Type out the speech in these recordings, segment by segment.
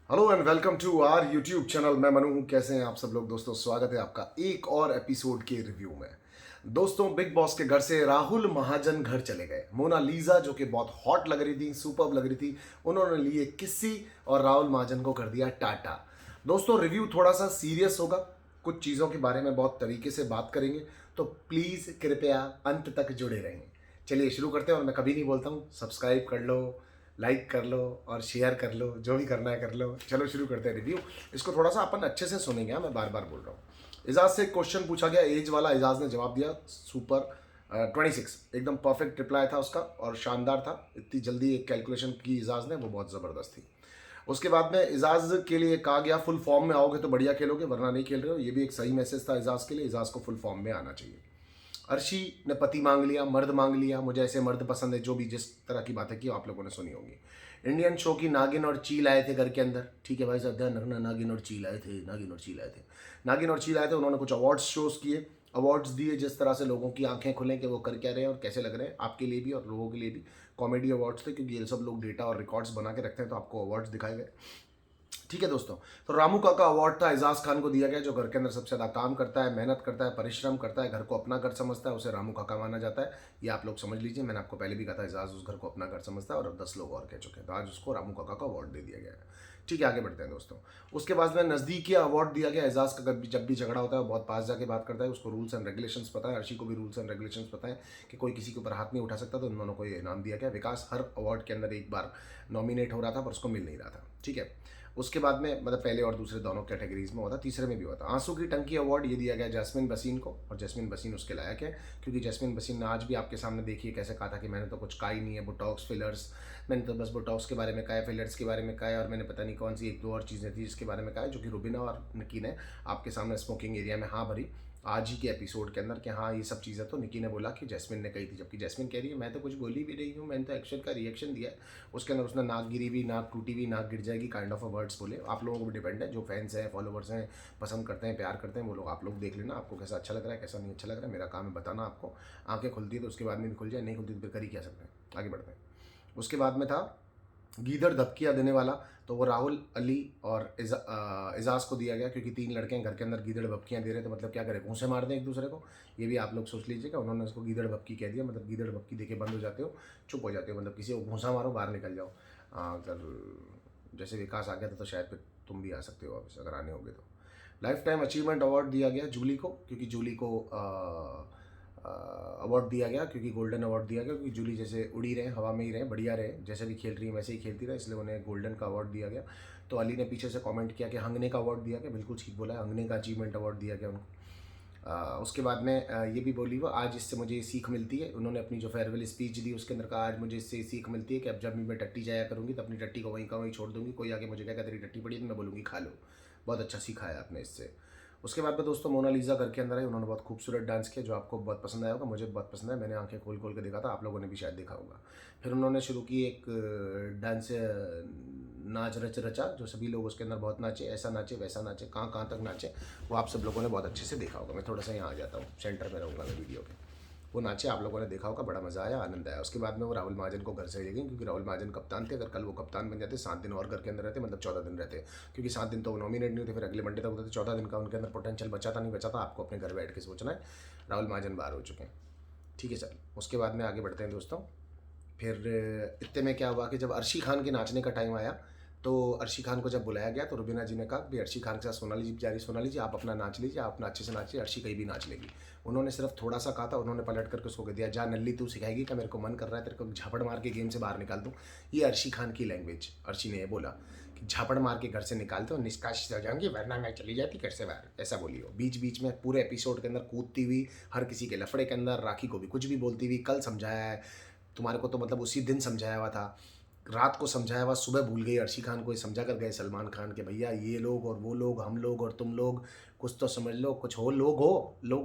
Hello and welcome to our YouTube channel. मैं मनु हूँ। कैसे हैं आप सब लोग दोस्तों? स्वागत है आपका एक और एपिसोड के रिव्यू में। दोस्तों, बिग बॉस के घर से राहुल महाजन घर चले गए। मोनालिसा जो कि बहुत हॉट लग रही थी, सुपर्ब लग रही थी, उन्होंने लिए किस्सी और राहुल महाजन को कर दिया टाटा। दोस्तों, रिव्यू थोड़ा सा सीरियस होगा, कुछ चीज़ों के बारे में बहुत तरीके से बात करेंगे, तो प्लीज़ कृपया अंत तक जुड़े रहें। चलिए शुरू करते हैं। और मैं कभी नहीं बोलता हूँ, सब्सक्राइब कर लो, लाइक कर लो और शेयर कर लो, जो भी करना है कर लो। चलो शुरू करते हैं रिव्यू। इसको थोड़ा सा अपन अच्छे से सुनेंगे। मैं बार बार बोल रहा हूँ। एजाज से क्वेश्चन पूछा गया, एज वाला। एजाज ने जवाब दिया सुपर 26, एकदम परफेक्ट रिप्लाई था उसका और शानदार था। इतनी जल्दी एक कैलकुलेशन की एजाज ने, वो बहुत ज़बरदस्त थी। उसके बाद में एजाज के लिए कहा गया फुल फॉर्म में आओगे तो बढ़िया खेलोगे, वरना नहीं खेल रहे हो। ये भी एक सही मैसेज था एजाज के लिए। एजाज को फुल फॉर्म में आना चाहिए। अर्शी ने पति मांग लिया, मर्द मांग लिया। मुझे ऐसे मर्द पसंद है जो भी जिस तरह की बातें की आप लोगों ने सुनी होंगी। इंडियन शो की नागिन और चील आए थे घर के अंदर। ठीक है भाई साहब, ध्यान रखना, नागिन और चील आए थे, नागिन और चील आए थे। नागिन और चील आए थे, उन्होंने कुछ अवार्ड्स शोज किए, अवार्ड्स दिए, जिस तरह से लोगों की आंखें खुलें कि वो कर क्या रहे हैं और कैसे लग रहे हैं, आपके लिए भी और लोगों के लिए भी। कॉमेडी अवार्ड्स थे, क्योंकि ये सब लोग डेटा और रिकॉर्ड्स बना के रखते हैं, तो आपको अवार्ड्स दिखाए गए। ठीक है दोस्तों, तो रामू काका अवार्ड था एजाज खान को दिया गया, जो घर के अंदर सबसे ज़्यादा काम करता है, मेहनत करता है, परिश्रम करता है, घर को अपना घर समझता है, उसे रामू काका माना जाता है। ये आप लोग समझ लीजिए। मैंने आपको पहले भी कहा था, एजाज उस घर को अपना घर समझता है और अब 10 लोग और कह चुके हैं, तो आज उसको रामू काका का अवार्ड दे दिया गया है। ठीक है, आगे बढ़ते हैं दोस्तों। उसके बाद में नज़दीकी अवार्ड दिया गया एजाज का। जब भी झगड़ा होता है वो बहुत पास जाके बात करता है, उसको रूल्स एंड रेगुलेशंस पता है। अर्शी को भी रूल्स एंड रेगुलेशंस पता है कि कोई किसी के ऊपर हाथ नहीं उठा सकता, तो इन दोनों को ये इनाम दिया गया। विकास हर अवार्ड के अंदर एक बार नॉमिनेट हो रहा था पर उसको मिल नहीं रहा था। ठीक है, उसके बाद में मतलब पहले और दूसरे दोनों कैटेगरीज में हुआ था, तीसरे में भी हुआ था। आंसू की टंकी अवार्ड ये दिया गया जैस्मिन बसीन को, और जैस्मिन बसीन उसके लायक है, क्योंकि जैस्मिन बसीन ने आज भी आपके सामने देखिए कैसे कहा था कि मैंने तो कुछ कहा ही नहीं है, बोटॉक्स फिलर्स, मैंने तो बस बोटॉक्स के बारे में कहा है, फिलर्स के बारे में कहा है, और मैंने पता नहीं कौन सी एक दो और चीज़ें थी जिसके बारे में कहा है, जो कि रुबीना और निकी ने आपके सामने स्मोकिंग एरिया में हाँ भरी आज ही के एपिसोड के अंदर कि हाँ ये सब चीज़ें तो निकी ने बोला कि जैस्मिन ने कही थी, जबकि जैस्मिन कह रही है मैं तो कुछ बोली भी नहीं हूँ, मैंने तो एक्शन का रिएक्शन दिया है। उसके अंदर उसने नाक गिरी भी, नाक टूटी भी, नाक गिर जाएगी काइंड ऑफ अ वर्ड्स बोले। आप लोगों को भी डिपेंड है, जो फैंस हैं, फॉलोवर्स हैं, पसंद करते हैं, प्यार करते हैं, वो लोग आप लोग देख लेना आपको कैसा अच्छा लग रहा है, कैसा नहीं अच्छा लग रहा है। मेरा काम है बताना आपको। आंखें खुलती है तो उसके बाद में भी खुल जाए, नहीं खुलती तो फिर कर ही क्या सकते हैं। आगे बढ़ते हैं। उसके बाद में था गीदड़ धपकियाँ देने वाला, तो वो राहुल, अली और एजाज को दिया गया, क्योंकि 3 लड़के हैं घर के अंदर, गीदड़ भपकियाँ दे रहे थे, मतलब क्या करें, घूंसे मार दें एक दूसरे को। ये भी आप लोग सोच लीजिएगा। उन्होंने उसको गीदड़ भपकी कह दिया, मतलब गीदड़ भपकी देके बंद हो जाते हो, चुप हो जाते हो, मतलब किसी को घूंसा मारो बाहर निकल जाओ। अगर जैसे विकास आ गया था तो शायद फिर तुम भी आ सकते हो वापस, अगर आने होगे तो। लाइफ टाइम अचीवमेंट अवार्ड दिया गया जूली को, क्योंकि जूली को अवार्ड दिया गया, क्योंकि गोल्डन अवार्ड दिया गया, क्योंकि जूली जैसे उड़ी रहे, हवा में ही रहे, बढ़िया रहे, जैसे भी खेल रही है वैसे ही खेलती रहे, इसलिए उन्हें गोल्डन का अवार्ड दिया गया। तो अली ने पीछे से कमेंट किया कि हंगने का अवार्ड दिया गया, बिल्कुल ठीक बोला है, हंगने का अचीवमेंट अवार्ड दिया गया उनको। उसके बाद में ये भी बोली वो, आज इससे मुझे ये सीख मिलती है। उन्होंने अपनी जो फेयरवेल स्पीच दी उसके अंदर कहा, आज मुझे इससे सीख मिलती है कि अब जब भी मैं टट्टी जाया करूँगी तो अपनी टट्टी को वहीं का वहीं छोड़ दूँगी। कोई आके मुझे कहेगा तेरी टट्टी पड़ी है तो मैं बोलूँगी खा लो। बहुत अच्छा सीखा है आपने इससे। उसके बाद में दोस्तों मोनालिसा घर के अंदर आई, उन्होंने बहुत खूबसूरत डांस किया, जो आपको बहुत पसंद आया होगा, मुझे बहुत पसंद है। मैंने आंखें खोल खोल के देखा था, आप लोगों ने भी शायद देखा होगा। फिर उन्होंने शुरू की एक डांस, नाच रच रचा, जो सभी लोग उसके अंदर बहुत नाचे, ऐसा नाचे वैसा नाचे, कहाँ कहाँ तक नाचे, वो आप सब लोगों ने बहुत अच्छे से देखा होगा। मैं थोड़ा सा यहाँ आ जाता हूँ, सेंटर में रहूँगा मैं वीडियो के। वो नाचे, आप लोगों ने देखा होगा, बड़ा मज़ा आया, आनंद आया। उसके बाद में वो राहुल महाजन को घर से ले गए, क्योंकि राहुल महाजन कप्तान थे। अगर कल वो कप्तान बन जाते 7 दिन और घर के अंदर रहते, मतलब 14 दिन रहते, क्योंकि 7 दिन तो वो नॉमिनेट नहीं होते, फिर अगले मंडे तक होते थे। 14 दिन का उनके अंदर पोटेंशियल बचा था नहीं बचा था, आपको अपने घर बैठ के सोचना है। राहुल महाजन बाहर हो चुके हैं। ठीक है सर, उसके बाद में आगे बढ़ते हैं दोस्तों। फिर इतने में क्या हुआ कि जब अर्शी खान के नाचने का टाइम आया, तो अर्शी खान को जब बुलाया गया तो रुबीना जी ने कहा कि अर्शी खान के साथ सोनाली जी जा रही, सोनाली जी आप अपना नाच लीजिए, आप अपना अच्छे से नाचिए, अर्शी कहीं भी नाच लेगी। उन्होंने सिर्फ थोड़ा सा कहा था, उन्होंने पलट करके उसको कह दिया, जा नल्ली तू सिखाएगी क्या, मेरे को मन कर रहा है तेरे को झापड़ मार के गेम से बाहर निकाल दूँ। ये अर्शी खान की लैंग्वेज। अर्शी ने ये बोला कि झापड़ मार के घर से निकालते हो, निष्कासित हो जाऊंगी, वरना मैं चली जाती घर से बाहर, ऐसा बोली हो। बीच बीच में पूरे एपिसोड के अंदर कूदती हुई, हर किसी के लफड़े के अंदर, राखी को भी कुछ भी बोलती हुई। कल समझाया है तुम्हारे को, तो मतलब उसी दिन समझाया हुआ था, रात को समझाया हुआ, सुबह भूल गई। अर्शी खान को ये समझा कर गए सलमान खान के, भैया ये लोग और वो लोग, हम लोग और तुम लोग, कुछ तो समझ लो, कुछ हो, लोग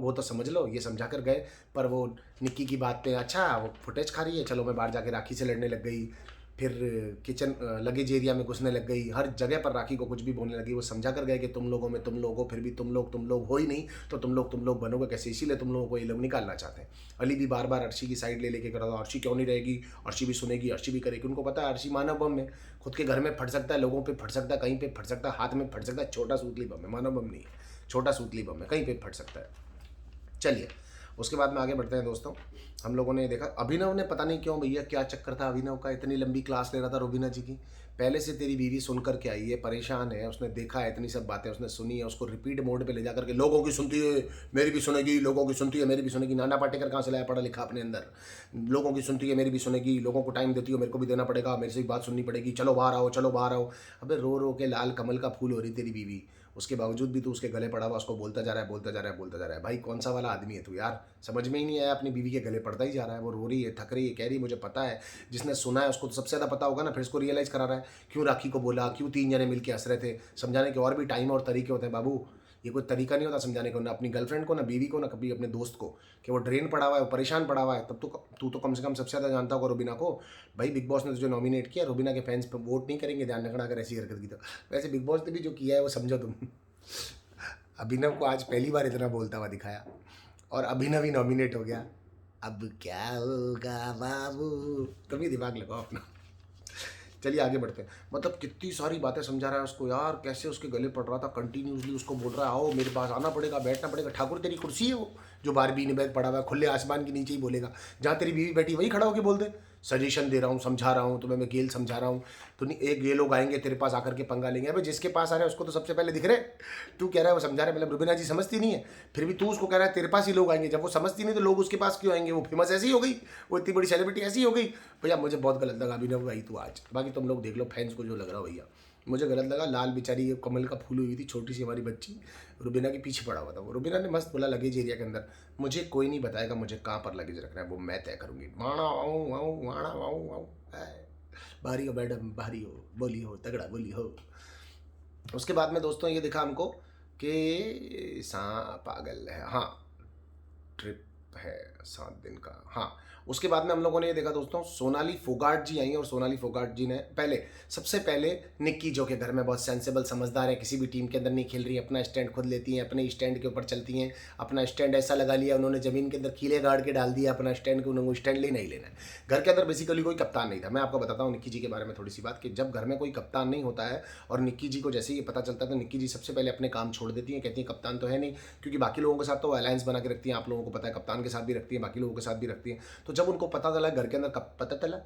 हो तो समझ लो, ये समझा कर गए। पर वो निक्की की बात पे अच्छा वो फुटेज खा रही है, चलो मैं बाहर जाके राखी से लड़ने लग गई। फिर किचन लगेज एरिया में घुसने लग गई, हर जगह पर राखी को कुछ भी बोलने लगी। वो समझा कर गए कि तुम लोग हो, फिर भी तुम लोग हो ही नहीं, तो तुम लोग बनोगे कैसे, इसीलिए तुम लोगों को ये लोग निकालना चाहते हैं। अली भी बार बार अर्शी की साइड ले लेके कर रहा था, अर्शी क्यों नहीं रहेगी, अर्शी भी सुनेगी, अर्शी भी करेगी। उनको पता है अर्शी मानव बम है, खुद के घर में फट सकता है, लोगों पे फट सकता है, कहीं पे फट सकता है, हाथ में फट सकता है, छोटा सूतली बम है, मानव बम नहीं है, छोटा सूतली बम है, कहीं पे फट सकता है। चलिए उसके बाद में आगे बढ़ते हैं दोस्तों। हम लोगों ने देखा अभिनव ने पता नहीं क्यों भैया क्या चक्कर था अभिनव का, इतनी लंबी क्लास ले रहा था रुबीना जी की। पहले से तेरी बीवी सुन कर के आई है, परेशान है, उसने देखा है, इतनी सब बातें उसने सुनी है, उसको रिपीट मोड पे ले जा करके लोगों की सुनती है मेरी भी सुनेगी, लोगों की सुनती है मेरी भी सुनेगी। नाना पाटेकर कहाँ से लाया पढ़ा लिखा अपने अंदर, लोगों की सुनती है मेरी भी सुनेगी, लोगों को टाइम देती हो मेरे को भी देना पड़ेगा, मेरे से भी बात सुननी पड़ेगी, चलो बाहर आओ, चलो बाहर आओ। अबे रो रो के लाल कमल का फूल हो रही तेरी बीवी, उसके बावजूद भी तू उसके गले पड़ा हुआ उसको बोलता जा रहा है, बोलता जा रहा है, बोलता जा रहा है। भाई कौन सा वाला आदमी है तू यार, समझ में ही नहीं आया, अपनी बीवी के गले पड़ता ही जा रहा है। वो रो रही है, थक रही है, कह रही है मुझे पता है, जिसने सुना है उसको तो सबसे ज़्यादा पता होगा ना, फिर इसको रियलाइज़ करा रहा है क्यों राखी को बोला, क्यों 3 जने मिल के हंस रहे थे। समझाने के और भी टाइम और तरीके होते हैं बाबू, ये कोई तरीका नहीं होता समझाने को, ना अपनी गर्लफ्रेंड को, ना बीवी को, ना कभी अपने दोस्त को, कि वो ड्रेन पड़ा हुआ है, वो परेशान पड़ा हुआ है। तब तो तू तो कम से कम सबसे ज़्यादा जानता होगा रुबीना को। भाई बिग बॉस ने तुझे नॉमिनेट किया, रुबीना के फैंस पे वोट नहीं करेंगे, ध्यान रखना अगर ऐसी हरकत की तो। वैसे बिग बॉस ने भी जो किया है वो समझो तुम। अभिनव को आज पहली बार इतना बोलता हुआ दिखाया और अभिनव ही नॉमिनेट हो गया। अब क्या होगा बाबू, तुम ही दिमाग लगाओ अपना। चलिए आगे बढ़ते हैं। मतलब कितनी सारी बातें समझा रहा है उसको यार, कैसे उसके गले पड़ रहा था, कंटिन्यूसली उसको बोल रहा है आओ मेरे पास आना पड़ेगा, बैठना पड़ेगा, ठाकुर तेरी कुर्सी है वो जो बारबी ने बैग पड़ा हुआ है, खुले आसमान के नीचे ही बोलेगा, जहाँ तेरी बीवी बैठी वही खड़ा होकर बोल दे। सजेशन दे रहा हूँ, समझा रहा हूँ तुम्हें, मैं गेल समझा रहा हूँ, तो नहीं एक ये लोग आएंगे तेरे पास आकर के पंगा लेंगे। अबे जिसके पास आ रहा है उसको तो सबसे पहले दिख रहे, तू कह रहा है वो समझा रहा है, मतलब रुबीना जी समझती नहीं है, फिर भी तू उसको कह रहा है तेरे पास ही लोग आएंगे। जब वो समझती नहीं तो लोग उसके पास क्यों आएंगे, वो फेमस ऐसी हो गई, वो इतनी बड़ी सेलिब्रिटी ऐसी हो गई। भैया मुझे बहुत गलत लगा अभिनव भाई तू आज, बाकी तुम लोग देख लो फैंस को जो लग रहा हो भैया, मुझे गलत लगा। लाल बेचारी कमल का फूल हुई थी, छोटी सी हमारी बच्ची रुबीना के पीछे पड़ा हुआ था। वो रुबीना ने मस्त बोला लगेज एरिया के अंदर मुझे कोई नहीं बताएगा मुझे कहाँ पर लगेज रखना है, वो मैं तय करूँगी। वाणा वाऊँ वाऊँ वाणा वाऊँ वाऊँ, भारी हो मैडम, भारी हो, बोली हो तगड़ा, बोली हो। उसके बाद में दोस्तों ये दिखा हमको कि पागल है, हाँ ट्रिप है 7 दिन का, हाँ। उसके बाद में हम लोगों ने ये देखा दोस्तों, सोनाली फोगाट जी आई और सोनाली फोगाट जी ने सबसे पहले निक्की जो कि घर में बहुत सेंसेबल समझदार है, किसी भी टीम के अंदर नहीं खेल रही, अपना स्टैंड खुद लेती हैं, अपने स्टैंड के ऊपर चलती हैं, अपना स्टैंड ऐसा लगा लिया उन्होंने, ज़मीन के अंदर कीले गाड़ के डाल दिया अपना स्टैंड, को उन्होंने स्टैंड लेना ही लेना है। घर के अंदर बेसिकली कोई कप्तान नहीं था। मैं आपको बताता हूँ निक्की जी के बारे में थोड़ी सी बात, कि जब घर में कोई कप्तान नहीं होता है और निक्की जी को जैसे ही ये पता चलता है तो निक्की जी सबसे पहले अपने काम छोड़ देती हैं, कहती हैं कप्तान तो है नहीं, क्योंकि बाकी लोगों के साथ तो अलायंस बना के रखती हैं, आप लोगों को पता है, कप्तान के साथ भी रखती हैं, बाकी लोगों के साथ भी रखती हैं। तो जब उनको पता चला घर के अंदर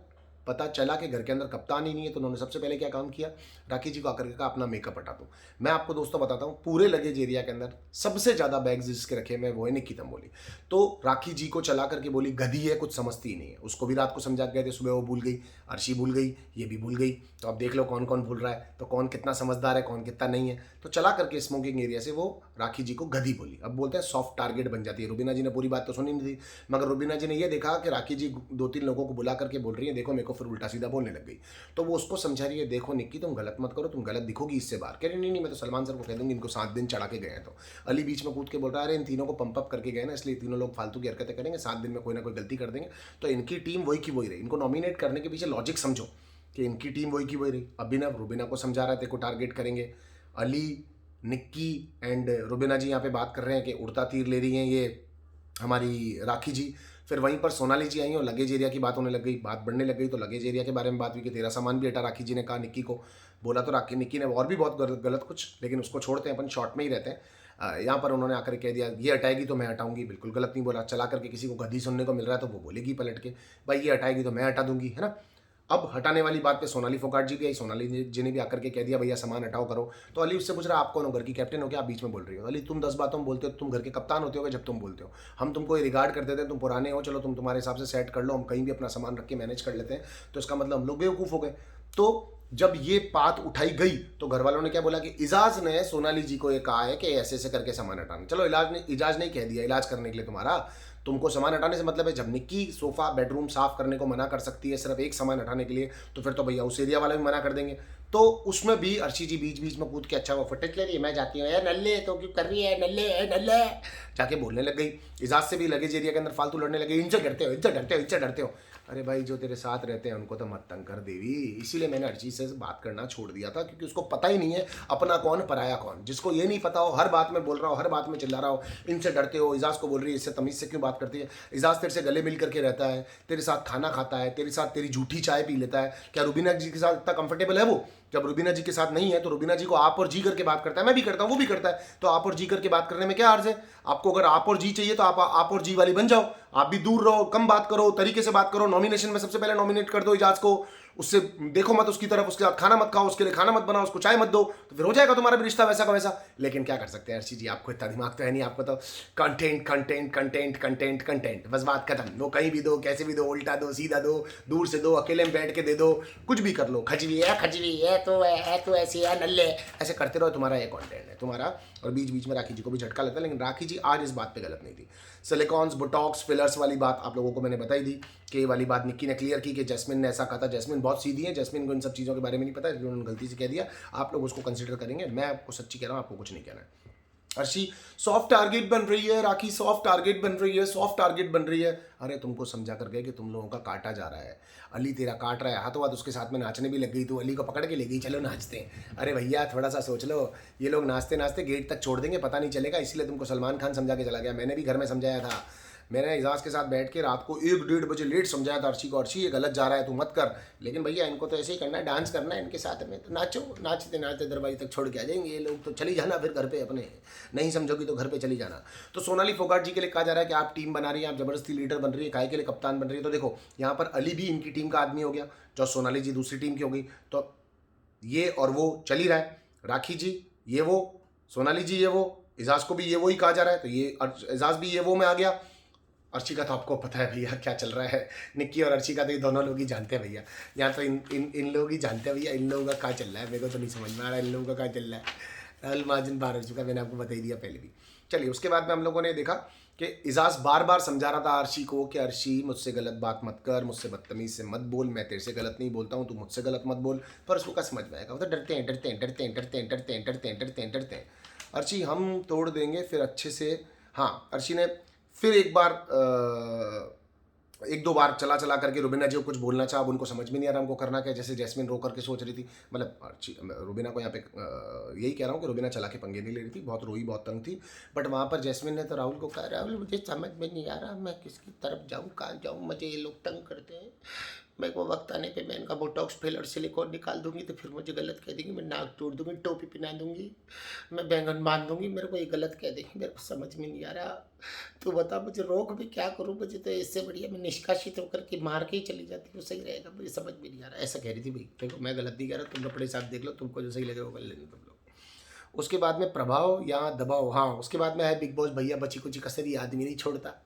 पता चला कि घर के अंदर कप्तान ही नहीं है, तो उन्होंने सबसे पहले क्या काम किया, राखी जी को आकर के कहा अपना मेकअप हटा दो। मैं आपको दोस्तों बताता हूँ, पूरे लगेज एरिया के अंदर सबसे ज़्यादा बैग्स जिसके रखे मैं वो है निक्की तंबोली। तो राखी जी को चला करके बोली गधी है, कुछ समझती ही नहीं है। उसको भी रात को समझा गए थे, सुबह वो भूल गई, अर्शी भूल गई, ये भी भूल गई। तो अब देख लो कौन कौन भूल रहा है, तो कौन कितना समझदार है, कौन कितना नहीं है। तो चला करके स्मोकिंग एरिया से वो राखी जी को गधी बोली। अब बोलते हैं सॉफ्ट टारगेट बन जाती है। रुबीना जी ने पूरी बात तो सुनी नहीं थी, मगर रुबीना जी ने ये देखा कि राखी जी 2-3 लोगों को बुला करके बोल रही है, देखो मेरे को फिर उल्टा सीधा बोलने लग गई। तो वो उसको समझा रही है, देखो निक्की तुम गलत मत करो, तुम गलत दिखोगी इससे बाहर। कह रही नहीं मैं तो सलमान सर को कह दूंगी इनको 7 दिन चढ़ा के गए हैं। तो अली बीच में कूद के बोल रहा है अरे इन तीनों को पंप अप करके गए ना, इसलिए तीनों लोग फालतू की हरकतें करेंगे, 7 दिन में कोई ना कोई गलती कर देंगे। तो इनकी टीम वही की वही रही। इनको नॉमिनेट करने के पीछे लॉजिक समझो कि इनकी टीम वही की वही रही। अभिनव रुबीना को समझा रहे थे को टारगेट करेंगे, अली निक्की एंड रुबीना जी यहाँ पे बात कर रहे हैं कि उड़ता तीर ले रही हैं ये हमारी राखी जी। फिर वहीं पर सोनाली जी आई और लगेज एरिया की बात होने लग गई, बात बढ़ने लग गई। तो लगेज एरिया के बारे में बात हुई कि तेरा सामान भी हटा, राखी जी ने कहा निक्की को बोला। तो राखी निक्की ने और भी बहुत गलत कुछ, लेकिन उसको छोड़ते हैं, अपन शॉर्ट में ही रहते हैं। यहाँ पर उन्होंने आकर कह दिया ये हटाएगी तो मैं हटाऊंगी, बिल्कुल गलत नहीं बोला। चला करके किसी को गधी सुनने को मिल रहा है तो वो बोलेगी पलट के भाई ये हटाएगी तो मैं हटा दूंगी, है ना। अब हटाने वाली बात पे सोनाली फोगाट जी भी आई, सोनाली जी ने भी आकर के कह दिया भैया सामान हटाओ करो। तो अली उससे पूछ रहा आप कौन हो, घर की कैप्टन हो क्या, आप बीच में बोल रही हो। अली तुम 10 बातों में बोलते हो, तुम घर के कप्तान होते हो जब तुम बोलते हो, हम तुमको रिगार्ड करते थे, तुम पुराने हो, चलो तुम तुम्हारे हिसाब से सेट कर लो, हम कहीं भी अपना सामान रख के मैनेज कर लेते हैं। तो इसका मतलब हम लोग बेवकूफ़ हो गए। तो जब ये बात उठाई गई तो घर वालों ने क्या बोला कि इजाज ने सोनाली जी को ये कहा है कि ऐसे ऐसे करके सामान हटाना। चलो इजाज नहीं कह दिया, इलाज करने के लिए तुम्हारा, तुमको सामान हटाने से मतलब है जब निक्की सोफा बेडरूम साफ करने को मना कर सकती है सिर्फ एक सामान हटाने के लिए, तो फिर तो भैया उस एरिया वाला भी मना कर देंगे। तो उसमें भी अर्शी जी बीच बीच में कूद के अच्छा वो फुटेज ले रही है, मैं जाती हूँ यार नल्ले तो क्यों कर रही है, नल्ले नल्ले जाके बोलने लग गई। इजाज से भी लगेज एरिया के अंदर फालतू लड़ने लगे, इनसे डरते हो, इनसे डरते हो, इनसे डरते हो। अरे भाई जो तेरे साथ रहते हैं उनको तो मत तंग कर देवी। इसीलिए मैंने अर्ची से बात करना छोड़ दिया था, क्योंकि उसको पता ही नहीं है अपना कौन पराया कौन। जिसको ये नहीं पता हो, हर बात में बोल रहा हो, हर बात में चिल्ला रहा हो, इनसे डरते हो। इजाज को बोल रही है इससे तमीज से क्यों बात करती है। इजाज तेरे से गले मिल करके रहता है, तेरे साथ खाना खाता है, तेरे साथ तेरी झूठी चाय पी लेता है। क्या रुबीना जी के साथ इतना कंफर्टेबल है वो? जब रुबीना जी के साथ नहीं है तो रुबीना जी को आप और जी करके बात करता है। मैं भी करता हूँ, वो भी करता है। तो आप और जी करके बात करने में क्या अर्ज है? आपको अगर आप और जी चाहिए तो आप और जी वाली बन जाओ। आप भी दूर रहो, कम बात करो, तरीके से बात करो। नॉमिनेशन में सबसे पहले नॉमिनेट कर दो इजाज को। उससे देखो मत उसकी तरफ, उसके साथ खाना मत खाओ, उसके लिए खाना मत बनाओ, उसको चाय मत दो, तो फिर हो जाएगा तुम्हारा भी रिश्ता वैसा का वैसा। लेकिन क्या कर सकते हैं अर्शी जी, आपको इतना दिमाग तो है नहीं। आपको तो content content content content content, बस बात खत्म। वो कहीं भी दो, कैसे भी दो, उल्टा दो, सीधा दो, दूर से दो, अकेले में बैठ के दे दो, कुछ भी कर लो। खजवी है तो ऐसी है नल्ले, ऐसे करते रहो। तुम्हारा ये कंटेंट है तुम्हारा। और बीच बीच में राखी जी को भी झटका लगता है, लेकिन राखी जी आज इस बात पे गलत नहीं थी। सिलिकॉन्स, बोटॉक्स, फिलर्स वाली बात आप लोगों को मैंने बताई थी कि ये वाली बात निक्की ने क्लियर की कि जैस्मिन ने ऐसा कहा था। जैस्मिन बहुत सीधी है, जैस्मिन को इन सब चीज़ों के बारे में नहीं पता, इसलिए उन्होंने गलती से कह दिया। आप लोग उसको कंसिडर करेंगे, मैं आपको सच्ची कह रहा हूँ, आपको कुछ नहीं कहना है। अर्शी सॉफ्ट टारगेट बन रही है, राखी सॉफ्ट टारगेट बन रही है, सॉफ्ट टारगेट बन रही है। अरे तुमको समझा कर गए कि तुम लोगों का काटा जा रहा है। अली तेरा काट रहा है, हाथों हाथ उसके साथ में नाचने भी लग गई, तो अली को पकड़ के ले गई, चलो नाचते हैं। अरे भैया थोड़ा सा सोच लो, ये लोग नाचते नाचते गेट तक छोड़ देंगे, पता नहीं चलेगा। इसलिए तुमको सलमान खान समझा के चला गया। मैंने भी घर में समझाया था। मैंने एजाज के साथ बैठ के रात को 1-1:30 बजे लेट समझाया था अर्शी को, अर्शी ये गलत जा रहा है, तू मत कर। लेकिन भैया इनको तो ऐसे ही करना है, डांस करना है इनके साथ में, तो नाचो। नाचते नाचते दरवाजे तक छोड़ के आ जाएंगे ये लोग, तो चली जाना फिर घर पे अपने। नहीं समझोगी तो घर पे चली जाना। तो सोनाली फोगाट जी के लिए कहा जा रहा है कि आप टीम बना रही है, आप जबरदस्ती लीडर बन रही है, काय के लिए कप्तान बन रही है। तो देखो यहाँ पर अली भी इनकी टीम का आदमी हो गया, जो सोनाली जी दूसरी टीम की हो गई। तो ये और वो चल ही रहा है। राखी जी ये वो, सोनाली जी ये वो, एजाज को भी ये वो ही कहा जा रहा है, तो ये एजाज भी ये वो में आ गया। अर्ची का तो आपको पता है भैया क्या चल रहा है। निक्की और अर्ची का तो ये दोनों लोग ही जानते हैं भैया। यहाँ तो इन लोग ही जानते हैं भैया, इन लोगों का क्या चल रहा है। मेरे को तो नहीं समझ में आ रहा है इन लोगों का क्या चल रहा है। राहुल महाजन बाहर हो चुका, मैंने आपको बता ही दिया पहले भी। चलिए उसके बाद में हम लोगों ने देखा कि एजाज बार बार समझा रहा था अर्शी को कि अर्शी मुझसे गलत बात मत कर, मुझसे बदतमीज से मत बोल, मैं तेरे से गलत नहीं बोलता हूँ, तू मुझसे गलत मत बोल। पर उसको क्या समझ में आएगा, वो तो डरते हैं डरते हैं डरते हैं डरते हैं डरते हैं डरते हैं डरते हैं डरते हैं। अर्शी हम तोड़ देंगे फिर अच्छे से। हाँ अर्शी ने फिर एक दो बार चला चला करके रुबीना जी को कुछ बोलना चाहा, अब उनको समझ में नहीं आ रहा हमको करना क्या। जैसे जैस्मिन रो करके सोच रही थी, मतलब रुबीना को यहाँ पे यही कह रहा हूँ कि रुबीना चला के पंगे नहीं ले रही थी, बहुत रोई, बहुत तंग थी। बट वहाँ पर जैस्मिन ने तो राहुल को कहा, राहुल मुझे समझ में नहीं आ रहा मैं किसकी तरफ जाऊँ, कहाँ जाऊँ, मुझे ये लोग तंग करते हैं। मेरे को वक्त आने पे मैं इनका बोटॉक्स फिलर सिलिकॉन निकाल दूंगी, तो फिर मुझे गलत कह देंगी, मैं नाक तोड़ दूंगी, टोपी पहना दूंगी, मैं बैंगन बांध दूंगी, मेरे को ये गलत कह देंगी। मेरे को समझ में नहीं आ रहा, तो बता मुझे रोक भी क्या करूँ। मुझे तो इससे बढ़िया मैं निष्कासित होकर के मार के ही चली जाती हूँ, सही रहेगा। मुझे समझ में नहीं आ रहा, ऐसा कह रही थी भाई। देखो मैं गलत नहीं कह रहा, तुम अपने साथ देख लो, तुमको जो सही लगे वो कर लेना तुम लोग। उसके बाद में प्रभाव या दबाव, हाँ उसके बाद में है बिग बॉस भैया बची कुची कसर, ये आदमी नहीं छोड़ता,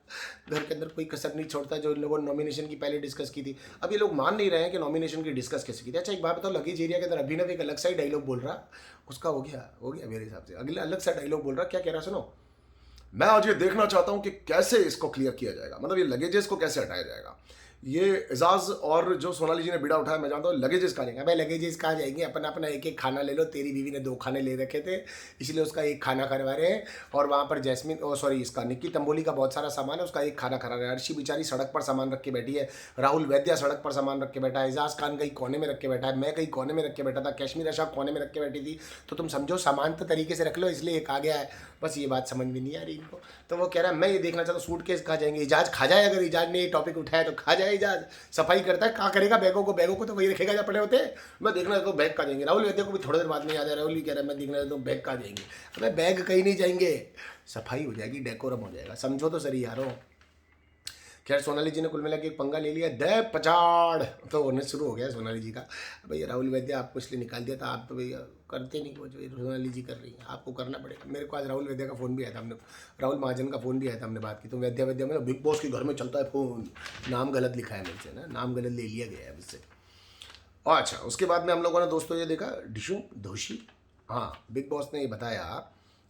घर के अंदर कोई कसर नहीं छोड़ता, जो इन लोगों ने नॉमिनेशन की पहले डिस्कस की थी। अब ये लोग मान नहीं रहे हैं कि नॉमिनेशन की डिस्कस कैसे की थी। अच्छा एक बात बताओ, लगेज एरिया के अंदर अभिनव एक अलग सा ही डायलॉग बोल रहा, उसका हो गया मेरे हिसाब से, अगला अलग सा डायलॉग बोल रहा। क्या कह रहा सुनो, मैं आज ये देखना चाहता हूं कि कैसे इसको क्लियर किया जाएगा, मतलब ये लगेजेस को कैसे हटाया जाएगा। ये एजाज और जो सोनाली जी ने बीड़ा उठाया, मैं जानता हूँ लगेजेस कहाँ जाएंगे। भाई लगेजेस कहाँ जाएंगे, अपना अपना एक एक खाना ले लो। तेरी बीवी ने 2 खाने ले रखे थे, इसलिए उसका एक खाना करवा रहे हैं। और वहाँ पर जैस्मिन इसका निक्की तंबोली का बहुत सारा सामान है, उसका एक खाना खा रहा है। अर्शी बेचारी सड़क पर सामान रख के बैठी है, राहुल वैद्या सड़क पर सामान रख के बैठा है, एजाज खान कहीं कोने में रख के बैठा है, मैं कहीं कोने में रख के बैठा था, कश्मीर अशा कोने में रख के बैठी थी। तो तुम समझो सामान तो तरीके से रख लो, इसलिए एक आ गया है। बस ये बात समझ में नहीं आ रही इनको। तो वो कह रहा है मैं ये देखना चाहता हूँ सूटकेस खा जाएंगे, इजाज खा जाए। अगर इजाज ने ये टॉपिक उठाया तो खा जाए। इजाज सफाई करता है, कहाँ करेगा बैगों को तो वही रखेगा जहाँ पड़े होते हैं। मैं देखना चाहता हूँ बैग कहाँ जाएंगे। राहुल वैद्य को भी थोड़ी देर बाद में याद है, राहुल ही कह रहा है मैं देखना चाहता हूँ बैग कहाँ जाएंगे। अबे बैग कहीं नहीं जाएंगे, सफाई हो जाएगी, डेकोरम हो जाएगा, समझो तो सही यारो। खैर सोनाली जी ने कुल मिला के एक पंगा ले लिया, दे पचाड़ तो होने शुरू हो गया सोनाली जी का। भैया राहुल वैद्य आपको इसलिए निकाल दिया था, आप तो भैया करते नहीं वो जो सोनाली जी कर रही है, आपको करना पड़ेगा। मेरे को आज राहुल वैद्य का फ़ोन भी आया था, हमने राहुल महाजन का फ़ोन भी आया था, हमने बात की। तो वैद्य में बिग बॉस के घर में चलता है फ़ोन, नाम गलत लिखा है मेरे से ना, नाम गलत ले लिया गया है मुझसे। अच्छा उसके बाद में हम लोगों ने दोस्तों ये देखा डिशू दोषी, हाँ बिग बॉस ने ये बताया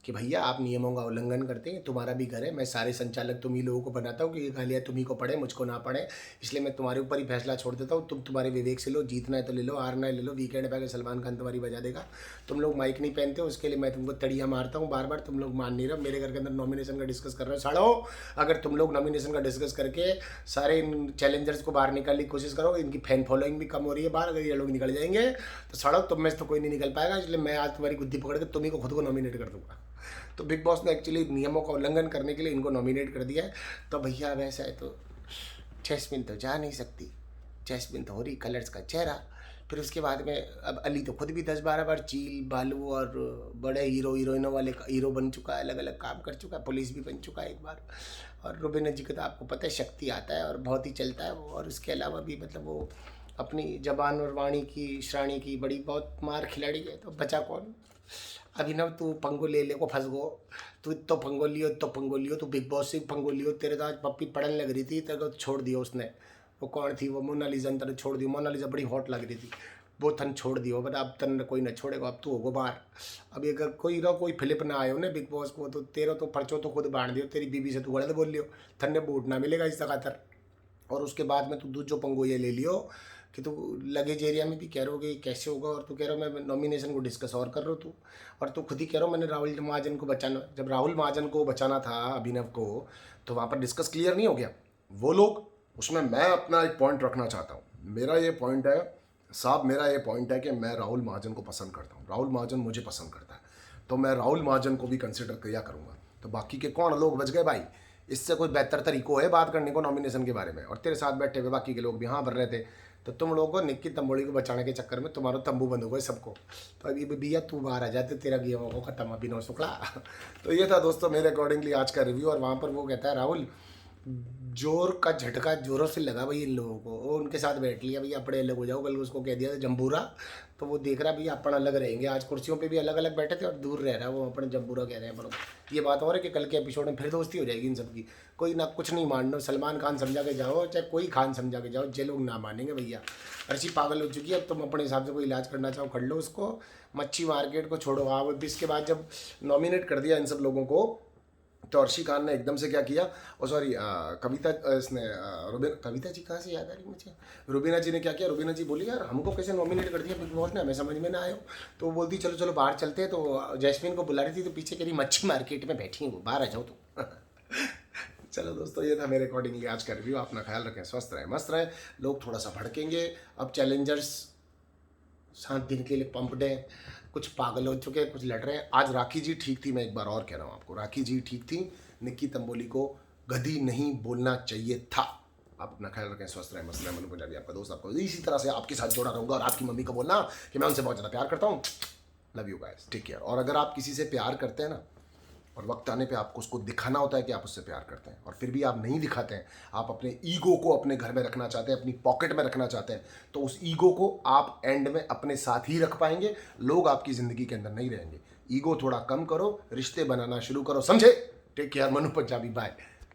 कि भैया आप नियमों का उल्लंघन करते हैं, तुम्हारा भी घर है, मैं सारे संचालक तुम ही लोगों को बनाता हूँ कि ये गालियाँ तुम ही को पड़े, मुझको ना पड़े, इसलिए मैं तुम्हारे ऊपर ही फैसला छोड़ देता हूँ। तुम तुम्हारे विवेक से लो, जीतना है तो ले लो, हारना है ले लो। वीकेंड पे आके सलमान खान तुम्हारी बजा देगा। तुम लोग माइक नहीं पहनते हो, उसके लिए मैं तुमको तड़ियाँ मारता हूँ बार बार, तुम लोग मान नहीं रहे हो। मेरे घर के अंदर नॉमिनेशन का डिस्कस कर रहे हो साड़ो। अगर तुम लोग नॉमिनेशन का डिस्कस करके सारे चैलेंजर्स को बाहर निकालने की कोशिश करो, इनकी फैन फॉलोइंग भी कम हो रही है बाहर, अगर ये लोग निकल जाएंगे तो सड़ो, तुम में से तो कोई नहीं निकल पाएगा। इसलिए मैं आज तुम्हारी गुद्दी पकड़ के तुम ही को खुद को नॉमिनेट कर दूंगा। तो बिग बॉस ने एक्चुअली नियमों का उल्लंघन करने के लिए इनको नॉमिनेट कर दिया है। तो भैया वैसा है तो जैस्मिन तो जा नहीं सकती, जैस्मिन तो हो रही कलर्स का चेहरा। फिर उसके बाद में अब अली तो खुद भी 10-12 बार चील बालू और बड़े हीरोइनों वाले हीरो बन चुका है, अलग अलग काम कर चुका है, पुलिस भी बन चुका है एक बार। और रुबीना जी का तो आपको पता है शक्ति आता है और बहुत ही चलता है वो। और उसके अलावा भी मतलब वो अपनी जबान और वाणी की श्राणी की बड़ी बहुत मार खिलाड़ी है। तो बचा कौन? अभिनव तू पंगो ले ले को फंस गो। तू तो पंगो लियो, तो पंगो लियो, तू बिग बॉस से पंगो लियो। तेरे तो आज पप्पी पढ़ने लग रही थी, तेरे को छोड़ दिया उसने। वो कौन थी? वो मोनालिजा ने तेरे छोड़ दी। मोनालिजा बड़ी हॉट लग रही थी, वो थन छोड़ दियो। बट अब तन कोई ना छोड़ेगा, अब तू होगो बाहर। अभी अगर कोई फिलिप ना आयो ना बिग बॉस को, तो तेरा तो पर्चो तो खुद बांट दियो। तेरी बीबी से तू गलत बोल लियो, थन ने बूट ना मिलेगा इस खातर। और उसके बाद में तू दूसरो पंगो ये ले लियो कि तू लगेज एरिया में भी कह रहे हो कि कैसे होगा, और तू कह रहा हो मैं नॉमिनेशन को डिस्कस और कर रहा हूँ तू। और तू खुद ही कह रहा हो मैंने राहुल महाजन को बचाना। जब राहुल महाजन को बचाना था अभिनव को, तो वहाँ पर डिस्कस क्लियर नहीं हो गया वो लोग? उसमें मैं अपना एक पॉइंट रखना चाहता हूँ। मेरा ये पॉइंट है साहब, मेरा ये पॉइंट है कि मैं राहुल महाजन को पसंद करता हूँ, राहुल महाजन मुझे पसंद करता है, तो मैं राहुल महाजन को भी कंसिडर किया करूँगा। तो बाकी के कौन लोग बच गए भाई? इससे कोई बेहतर तरीको है बात करने को नॉमिनेशन के बारे में। और तेरे साथ बैठे हुए बाकी के लोग भी हाँ भर रहे थे, तो तुम लोगों को निक्की तंबोली को बचाने के चक्कर में तुम्हारा तंबू बंद हो गए सबको। तो अभी भैया तू बाहर आ जाते, तेरा गेम को खत्म अभिनव शुक्ला। तो ये था दोस्तों मेरे अकॉर्डिंगली आज का रिव्यू। और वहाँ पर वो कहता है राहुल जोर का झटका जोरों से लगा भाई इन लोगों को। वो उनके साथ बैठ लिया भैया अपने अलग हो जाओ, कल उसको कह दिया था जम्बूरा। तो वो देख रहा भैया अपन अलग रहेंगे। आज कुर्सियों पे भी अलग अलग बैठे थे और दूर रह रहा है वो, अपने जम्बूरा कह रहे हैं। पर ये बात और है कि कल के एपिसोड में फिर दोस्ती हो जाएगी इन सबकी। कोई ना कुछ नहीं मानना, सलमान खान समझा के जाओ चाहे कोई खान समझा के जाओ, जे लोग ना मानेंगे भैया। अर्शी पागल हो चुकी है, अब तुम अपने हिसाब से कोई इलाज करना चाहो कर लो उसको, मच्छी मार्केट को छोड़ो। आप इसके बाद जब नॉमिनेट कर दिया इन सब लोगों को, तो अर्शी खान ने एकदम से क्या किया, ओ सॉरी कविता इसने कविता जी कहाँ से याद आ रही मुझे, रुबीना जी ने क्या किया, रुबीना जी बोली यार हमको कैसे नॉमिनेट कर दिया बिग बॉस ने, हमें समझ में ना आयो। तो वो बोलती चलो चलो बाहर चलते हैं। तो जैस्मिन को बुला रही थी, तो पीछे कह रही मच्छी मार्केट में बैठी हूँ, बाहर आ जाओ तो। चलो दोस्तों ये था मेरे अकॉर्डिंगली आज का रिव्यू। अपना ख्याल रखें, स्वस्थ रहें, मस्त रहें। लोग थोड़ा सा भड़केंगे, अब चैलेंजर्स 7 दिन के लिए पंप्ड हैं, कुछ पागल हो चुके हैं, कुछ लड़ रहे हैं। आज राखी जी ठीक थी, मैं एक बार और कह रहा हूँ आपको, राखी जी ठीक थी। निक्की तंबोली को गधी नहीं बोलना चाहिए था। आप अपना ख्याल रखें, स्वस्थ रहें, मस्त रहें। मनु पंजाबी आपका दोस्त, आपको इसी तरह से आपके साथ जोड़ा रहूँगा। और आपकी मम्मी को बोलना कि मैं उनसे बहुत ज़्यादा प्यार करता हूँ। Love you guys, take care. और अगर आप किसी से प्यार करते हैं ना, और वक्त आने पे आपको उसको दिखाना होता है कि आप उससे प्यार करते हैं, और फिर भी आप नहीं दिखाते हैं, आप अपने ईगो को अपने घर में रखना चाहते हैं, अपनी पॉकेट में रखना चाहते हैं, तो उस ईगो को आप एंड में अपने साथ ही रख पाएंगे। लोग आपकी ज़िंदगी के अंदर नहीं रहेंगे। ईगो थोड़ा कम करो, रिश्ते बनाना शुरू करो, समझे? Take care, Manu Punjabi, bye.